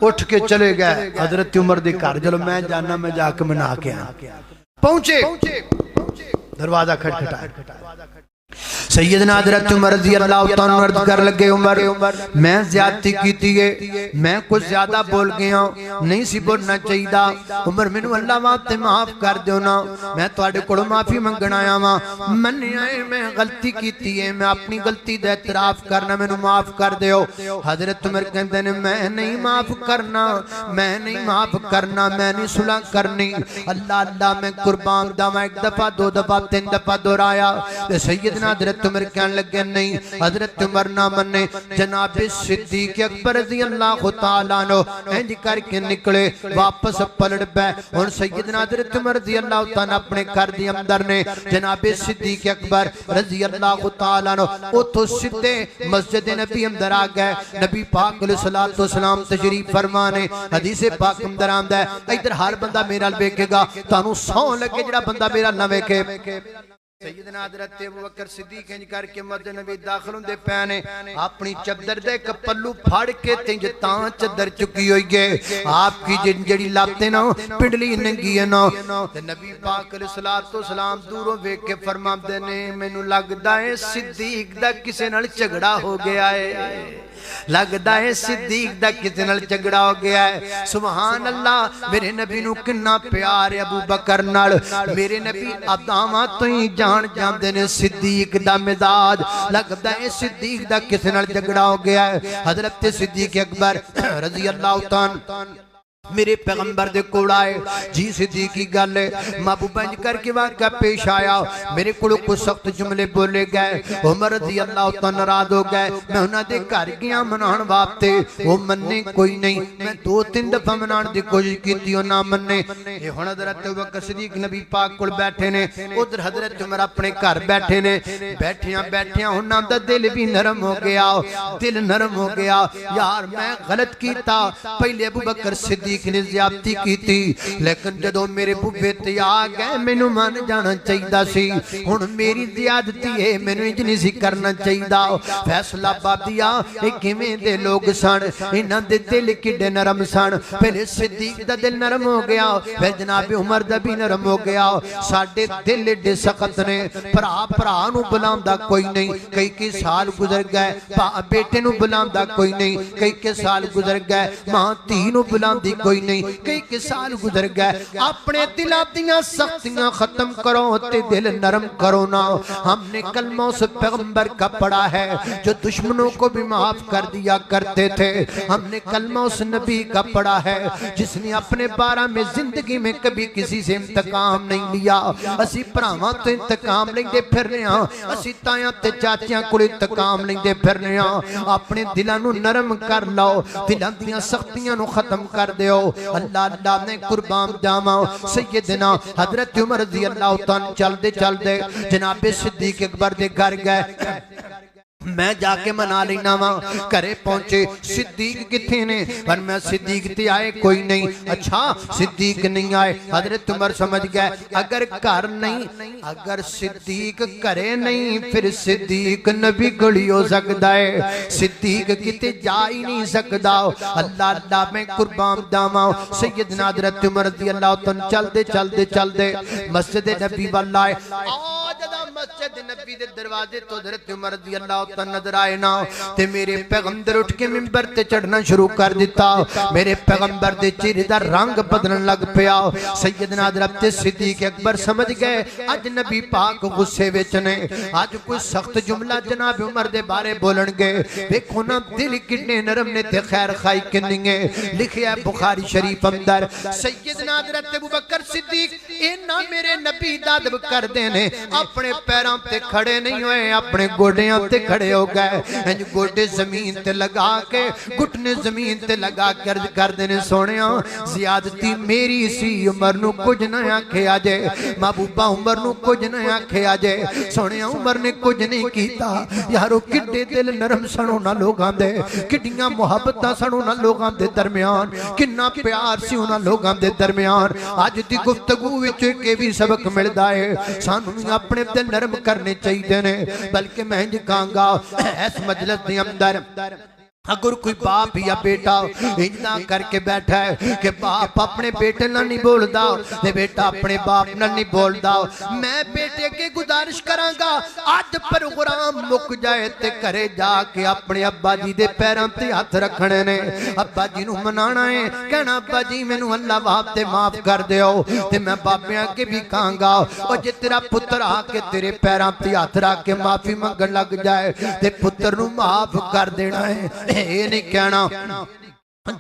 उठ के चले गए हजरत उमर दे घर। चलो मैं जाना, मैं जाके मना के आ। पहुंचे दरवाजा खटखटाया। सैयदना हज़रत उमर रज़ी अल्लाह तआला अन्हु अर्ज़ कर लगे, उमर मैं ज़्यादती कीती है, मैं कुछ ज्यादा बोल गया, नहीं सी बोलना चाहिए। उमर मैनू अल्लाह वास्ते माफ कर दो ना, मैं तुहाडे कोलों माफी मंगण आया वां, मन्निया है मैं गलती कीती है, मैं अपनी गलती दा इतराफ करना, मैनू माफ कर दिओ। हज़रत उमर कहंदे ने मैं नहीं माफ करना, मैं नहीं माफ करना, मैं नहीं सुलह करनी। अल्लाह अल्लाह मैं कुर्बान दावा, एक दफा दो दफा तीन दफा दोहराया। सैयदना हज़रत उमर कहने लगे नहीं, हज़रत उमर ना मन्ने, जनाब सिद्दीक़ अकबर रज़ी अल्लाह तआला अन्हु इंज करके निकले, वापस पलट पे। हुण सैयदना हज़रत उमर रज़ी अल्लाह तआला अपने घर दे अंदर ने, जनाब सिद्दीक़ अकबर रज़ी अल्लाह तआला अन्हु उथों सीधे मस्जिद नबी अंदर आ गए। नबी पाक अलैहिस्सलातु वस्सलाम तशरीफ फरमा ने, हदीस पाक अंदर आंदा है, इधर हर बंदा मेरा वेखेगा, तानू सौ लगे जेड़ा बंदा मेरा ना वेखे। सैयदना हज़रत अबू बकर सिद्दीक़ इंज करके मस्जिद नबी दाखिल होंदे पे ने, अपनी चद्दर दे एक पल्लू फाड़ के तिंज तां चद्दर चुकी हुई है, आपकी जेड़ी लाते ना पिंडली नंगी है ना। ते नबी पाक अलैहिस्सलातु वस्सलाम दूरों वेख के फरमांदे ने, मैनू लगदा है सिद्दीक़ दा किसे नाल झगड़ा हो गया है, लगदा है सिद्दीक़ दा किसे नाल झगड़ा हो गया है। सुभान अल्लाह, मेरे नबी नू किन्ना प्यार है अबू बकर नाल, मेरे नबी अदावां तो ही जान जांदे ने सिद्दीक़ दा मिजाज, लगदा है सिद्दीक़ दा किसे नाल झगड़ा हो गया है। हज़रत सिद्दीक़ अकबर रज़ी अल्लाह तआला मेरे पैगंबर दे कोल आए, जी सिद्दीक़ की गल है, महबूबा इंज करके वाक़या पेश आया, मेरे को कुछ सख्त जुमले बोले गए, उमर रज़ी अल्लाह तआला नाराज हो गए। मैं उन्हां दे घर गया मनाउण वास्ते, वो मन्ने कोई नहीं, मैं दो तीन दफा मनाउण दी कोशिश की, वो ना मन्ने। ये हुण हज़रत अबू बकर सिद्दीक़ नबी पाक कोल बैठे ने, उधर हज़रत उमर अपने घर बैठे ने, बैठिया बैठिया उन्हां दा दिल भी नरम हो गया, दिल नरम हो गया, यार मैं गलत कीता, पहले अबू बकर सिद्दीक़ ने ज़्यादती की थी, लेकिन जदों मेरे बुबे ते आ गए मैनू मान जाना चाहिए सी, हुण मेरी ज़्यादती है, मैनू इंज नहीं सी करना चाहिए। फैसला बादिया ये किवें दे लोग सन, इन्हां दे दिल किड्डे नरम सन। पहले सिद्दीक़ दा दिल नरम हो गया, फिर जनाब उमर दा भी नरम हो गया। साडे दिल एडे सख्त ने, भरा भरा नू बुलांदा कोई नहीं, कई साल गुजर गए, बेटे नू बुलांदा कोई नहीं, कई साल गुजर गए, मां धी नू बुलांदी कोई नहीं, कई साल गुजर गए। अपने दिलां दियां सख्तियां खत्म करो ते दिल नरम करो ना। हमने कलमा उस पैगंबर का पढ़ा है जो दुश्मनों को भी माफ कर दिया करते थे, हमने कलमा उस नबी का पढ़ा है जिसने अपने बारे में जिंदगी में कभी किसी से इंतकाम नहीं लिया। असी भरावां तो इंतकाम लेंदे फिरने हां, असी तायां ते चाचियां कोल इंतकाम लेंदे फिरने हां। अपने दिलां नू नरम कर लो, दिलां दियां सख्तियां नू खत्म कर दिओ। अल्लाह अल्लाह ने कुर्बान जावा। सैयदना हज़रत उमर रज़ी अल्लाह तआला चलते चलते जनाब सिद्दीक़ अकबर दे घर गए, मैं जाके मना लेना वा। घरे पहुंचे, सिद्दीक़ किथे ने, पर मैं सिद्दीक़ ते आए कोई नहीं। अच्छा सिद्दीक़ नहीं आए, हज़रत उमर समझ गए अगर घर नहीं, अगर सिद्दीक़ घरे नहीं, फिर सिद्दीक़ नबी कोल हो सकता है, सिद्दीक़ किते जा ही नहीं सकता। अल्लाह अल्लाह मैं कुर्बान जावा। सैयदना हज़रत उमर रज़ी अल्लाह तआला चलते चलते चलते मस्जिद नबी वाल आए। मस्जिद नबी दे दरवाजे तो हज़रत उमर रज़ी अल्लाह तआला नजर आए ना, ते मेरे पैगंबर उठ के मिंबर ते चढ़ना शुरू कर दिता। मेरे पैगंबर दे चेहरे दा रंग बदलने लग पिया। सैयदना हज़रत सिद्दीक़ अकबर समझ गए अज नबी पाक गुस्से विच ने, अज कोई सख्त जुमला जनाब उमर दे बारे बोलणगे। देखो ना दिल कितने नरम ने ते खैर खाई किन्नी है। लिखिया बुखारी शरीफ अंदर सैयदना हज़रत अबू बकर सिद्दीक़ इन्ना मेरे नबी दा अदब करदे ने, अपने पैरों ते खड़े नहीं हुए, अपने गोडियां ते खड़े हो गए। इंज गोडे जमीन ते लगा के, घुटने जमीन ते लगा कर करदे ने, सोनिया ज़्यादती मेरी सी, उमर नू कुछ ना आखिया जे, महबूबा उमर नू कुछ ना आखिया जे, सोनिया उमर ने कुछ नहीं कीता। यारो किड्डे दिल नरम सन उन्हां लोगां दे, किड्डियां मुहब्बतां सन उन्हां लोगां दे दरमियान, किन्ना प्यार सी उन्हां लोगां दे दरमियान। अज दी गुफ्तगू विच इह भी सबक मिलदा है, सानू अपने दिल नरम करने चाहिए ने। बल्कि मैं इंज कहांगा इस मजलिस दे अंदर अगर कोई बाप या बेटा इतना करके बैठा है कि बाप अपने बेटे नाल नहीं बोलता ते बेटा अपने बाप नाल नहीं बोलता, मैं बेटे के गुजारिश करांगा अज प्रोग्राम मुक जाए ते घरे जाके अपने अब्बा जी दे पैरां ते हथ रखने ने, अब्बा जी नूं मनाना है, कहना अब्बा जी मैनूं अल्लाह वास्ते माफ कर दिओ। ते मैं बाबे अगे भी कहांगा और जे तेरा पुत्र आके तेरे पैरां ते हथ रख के माफी मंगण लग जाए ते पुत्र नूं माफ कर देना है। ये नहीं कहना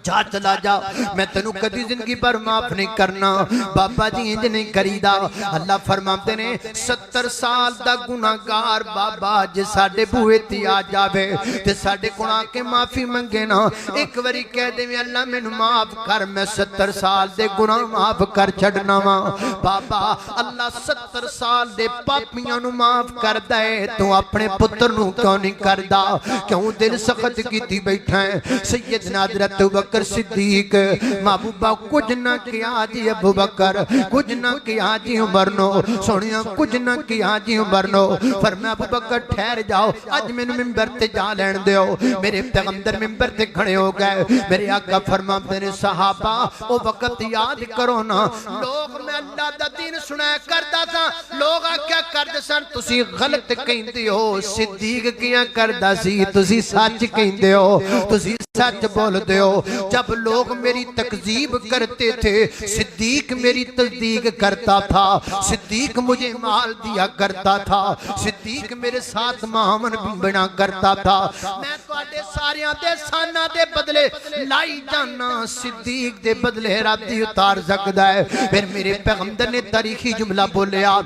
जा चला जा मैं तेनू कदी जिंदगी पर माफ नहीं करना। बाबा जी इंज नहीं करीदा। अल्लाह फरमाते ने 70 साल दा गुनाहगार बाबा जे साडे बूहे ते आ जावे ते साडे कोल आके माफी मंगे ना, एक बारी कह दे अल्लाह मैनू माफ कर, मैं 70 साल दे गुनाह माफ कर छड़ना वा। बाबा अल्लाह 70 साल दे पापियां नू माफ करदा है, तू अपने पुत्र नू क्यों नहीं करदा? क्यों दिल सख्त कीती बैठा है? सैयदना हज़रत बकर सिद्दीक महबूबा कुछ ना किया जी अबू बकर, कुछ ना किया जी उमर नो, सोनिया कुछ ना किया जी उमर नो। फरमाया अबू बकर ठहर जाओ, अज मैनू मिंबर ते जा लैण दिओ। मेरे पैगंबर मिंबर ते खड़े हो गए। मेरे आका फरमाते ने सहाबा ओ वक्त याद करो ना, लोग मैं अल्लाह दा दीन सुनाया करदा सा, लोग आख्या करदे सन तुसी गलत कहंदे हो। सिद्दीक किया करदा सी, तुसी सच कहंदे हो, तुसी सच बोलदे हो। जब लोग मेरी तकजीब करते थे सिद्दीक मेरी तस्दीक करता था, सिद्दीक मुझे माल दिया करता था, सिद्दीक मेरे साथ मामन बना करता था। मैं तुहाडे सारियां दे साना दे बदले लाई जाना, सिद्दीक दे बदले राती उतार सकदा है। फिर मेरे पैगंबर ने तारीखी जुमला बोलिया,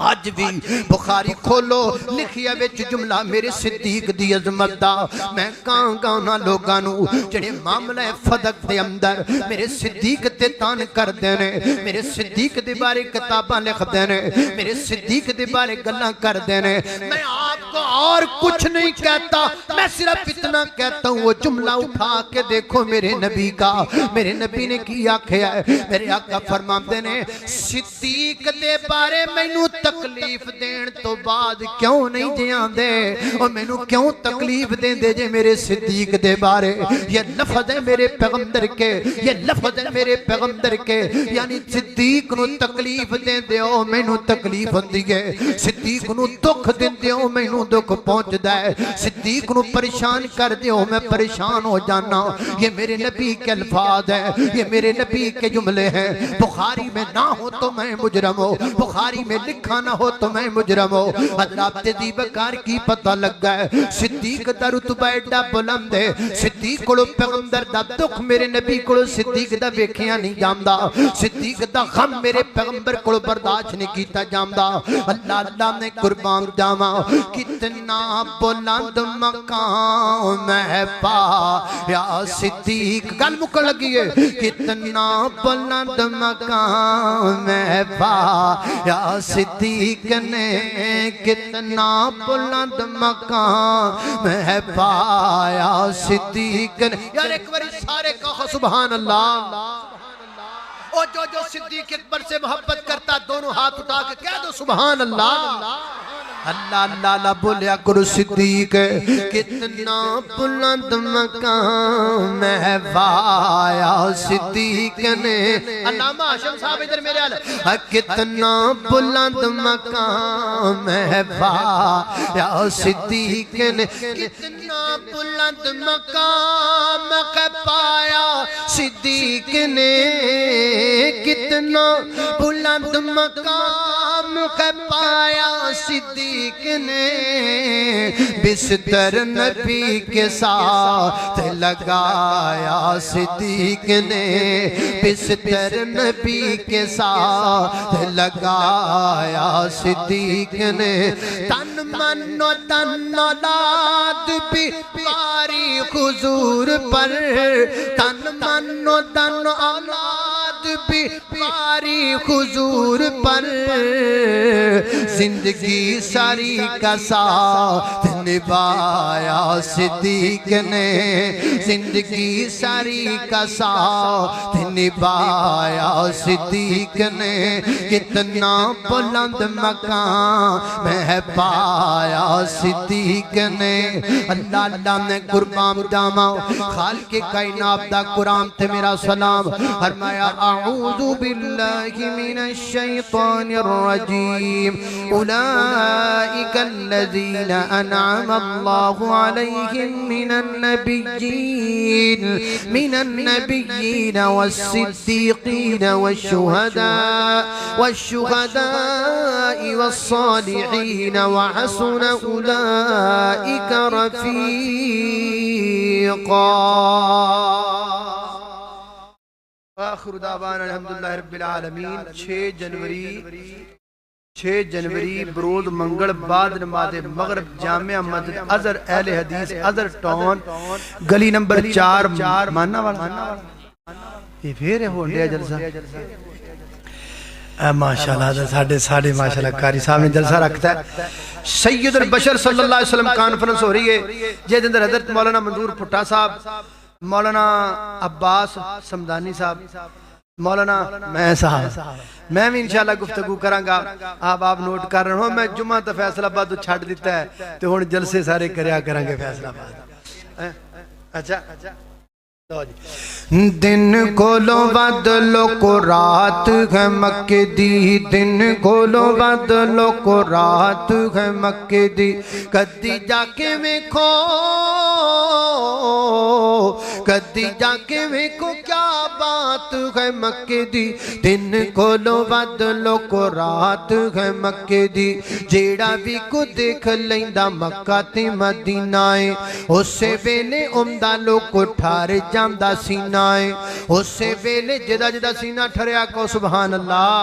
आज भी बुखारी खोलो लिखिया विच जुमला मेरे सिद्दीक दी अजमत दा। मैं कहांगा उन्हां लोगां नूं जिहड़े मामला फदक दे अंदर मेरे सिद्दीक ते तान करदे ने, मेरे सिद्दीक दे बारे किताबां लिखदे ने, मेरे सिद्दीक दे बारे गल्लां करदे ने। मैं आपको और कुछ नहीं कहता, मैं सिर्फ इतना कहता हूं वो जुमला उठा के देखो मेरे नबी का। मेरे नबी ने की आख्या है? मेरे आका फरमाते ने सिद्दीक दे बारे मैनू तकलीफ देन तो बाद क्यों नहीं जियांदे, और मैनू क्यों तकलीफ देंदे जे मेरे सिद्दीक दे बारे? ये लफ्ज़ है मेरे पैगंबर के, ये लफ्ज़ है मेरे पैगंबर के, यानी सिद्दीक नू तकलीफ देंदे हो मैनू तकलीफ होंदी है, सिद्दीक नू दुख देंदे हो मैनू दुख पहुंचदा है, सिद्दीक नू परेशान कर दे हो मैं परेशान हो जाना। ये मेरे नबी के अल्फाज है, ये मेरे नबी के जुमले हैं। बुखारी में ना हो तो मैं मुजरम हो, बुखारी में लिखा ना हो तो मैं मुजरम हो। हज़रत दी बकार की पता लगा है सिद्दीक दा रुतबा एडा बुलंद है, सिद्दीक कोलों पैगंबर दा दुख मेरे नबी कोलों सिद्दीक दा वेखिया नहीं जांदा, सिद्दीक दा गम मेरे पैगंबर कोलों बर्दाश्त नहीं कीता जांदा। अल्लाह अल्लाह ने कुर्बान जावा, कितना बुलंद मकाम है पाया सिद्दीक। गल मुकन लगी है, कितना बुलंद मकाम है पाया सिद्दीक ने, कितना बुलंद मकाम है पाया सिद्दीक ने। यार एक बार सारे कहो सुभान अल्लाह। और जो सिद्दीक अकबर से मोहब्बत करता दोनों हाथ उठा के कह दो सुभान अल्लाह। अल्लाह अल्लाह बोलिया करो सिद्दीक कितना बुलंद मकाम है पाया सिद्दीक ने। अल्लामा हाशिम साहब इधर मेरे आल, कितना बुलंद मकाम है पाया सिद्दीक ने, कितना बुलंद मकाम है पाया सिद्दीक ने, कितना बुलंद मकाम है पाया सिद्दीक ने। बिस्तर नबी के साथ लगाया सिद्दीक ने, बिस्तर नबी के साथ लगाया सिद्दीक ने। तन मन तन औलाद भी पारी हुजूर पर, तन मन तन औलाद भी पारी हुजूर पर, जिंदगी सारी का साथ निभाया सिद्दीक ने, जिंदगी सारी का साथ निभाया सिद्दीक ने, कितना बुलंद मकाम में पाया सिद्दीक ने। अल्लाह अल्लाह ने कुर्बान जामा खालिक कायनात दा कुरान ते मेरा सलाम फरमाया अऊज़ु बिल्लाहि मिनश शैतानिर रजीम उलाइका अल्लज़ीना अनअमा अल्लाहु अलैहिम मिनन नबिय्यीन वस्सिद्दीक़ीन वश्शुहदाኢ वस्सालिहीन वहसुन उलाइका रफ़ीक़ा। आखिर दावाना अल्हम्दुलिल्लाहि रब्बिल आलमीन। 6 जनवरी बरोज मंगल बाद नमाज़े मगरिब जामिया मस्जिद अज़हर अहले हदीस अज़हर टाउन गली नंबर 4 माना वाला ये फिर हो गया जलसा। माशाल्लाह साढ़े माशाल्लाह कारी साहब ने जलसा रखता है। सैयदुल बशर सल्लल्लाहु अलैहि वसल्लम कॉन्फ्रेंस हो रही है जिसके अंदर हज़रत मौलाना मंजूर भुट्टा साहब, मौलाना अब्बास समदानी साहब, मौलाना मैं साहब, मैं भी इंशाल्लाह गुफ्तगू करांगा। आप नोट कर रहे हो। मैं जुम्मा तो फैसलाबाद छड़ दिता है तो हुण जलसे सारे करया करांगे फैसलाबाद। अच्छा दिन कोलो बदलो को रात है मक्के दी, दिन कोलो बदलो को रात है मक्के दी। कदी जाके वेखो, कदी जाके वेखो क्या बात है मक्के दी। दिन कोलो बदलो को रात है मक्के दी। जेड़ा भी को देख लैंदा मक्का ते मदीना है, उसे वेले उमदा लोग को ठार जांदा सीना है। उसे वेले जिदा जिदा सीना ठरिया को सुभान अल्लाह।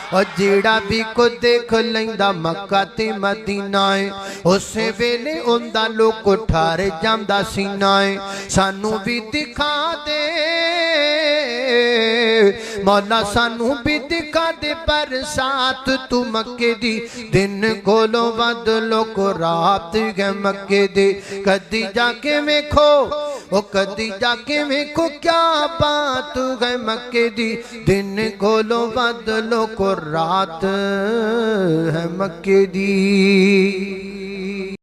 और जेड़ा भी को देख लैंदा मक्का ते मदीना है, उसे वेले उमदा लोग को ठार जांदा सीना है। सानू भी दिखा दे मौला, सानू भी दिखा दे बरसात तू मक्के दी। दिन कोलो बदलो को रात है मक्के दी। कदी जाके वेखो ओ कदी जाके वेखो क्या बात है मक्के दी। दिन कोलो बदलो को रात है मक्के दी।